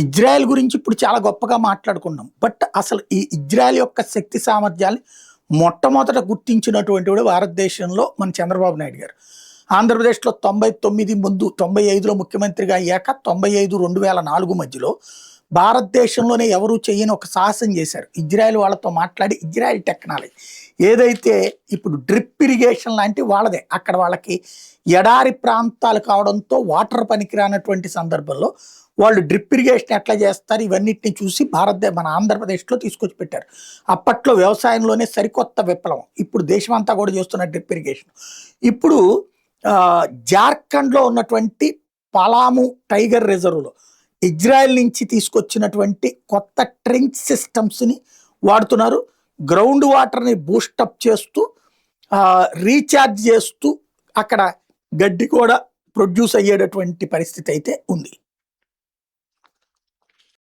Israel గురించి ఇప్పుడు చాలా గొప్పగా మాట్లాడుకున్నాం. బట్ అసలు ఈ ఇజ్రాయెల్ యొక్క శక్తి సామర్థ్యాన్ని మొట్టమొదట గుర్తించినటువంటి వాడు భారతదేశంలో మన చంద్రబాబు నాయుడు గారు. ఆంధ్రప్రదేశ్లో 99 ముందు 95లో ముఖ్యమంత్రిగా అయ్యాక 95, 2004 మధ్యలో భారతదేశంలోనే ఎవరూ చేయని ఒక సాహసం చేశారు. ఇజ్రాయెల్ వాళ్ళతో మాట్లాడి ఇజ్రాయెల్ టెక్నాలజీ ఏదైతే ఇప్పుడు డ్రిప్ ఇరిగేషన్ లాంటి వాళ్ళదే. అక్కడ వాళ్ళకి ఎడారి ప్రాంతాలు కావడంతో వాటర్ పనికిరానటువంటి సందర్భంలో వాళ్ళు డ్రిప్ ఇరిగేషన్ ఎట్లా చేస్తారు ఇవన్నిటిని చూసి మన ఆంధ్రప్రదేశ్లో తీసుకొచ్చి పెట్టారు. అప్పట్లో వ్యవసాయంలోనే సరికొత్త విప్లవం. ఇప్పుడు దేశమంతా కూడా చేస్తున్న డ్రిప్ ఇరిగేషన్. ఇప్పుడు జార్ఖండ్లో ఉన్నటువంటి పలాము టైగర్ రిజర్వ్లో ఇజ్రాయెల్ నుంచి తీసుకొచ్చినటువంటి కొత్త ట్రెంచ్ సిస్టమ్స్ని వాడుతున్నారు. గ్రౌండ్ వాటర్ని బూస్టప్ చేస్తూ రీఛార్జ్ చేస్తూ అక్కడ గడ్డి కూడా ప్రొడ్యూస్ అయ్యేటటువంటి పరిస్థితి అయితే ఉంది.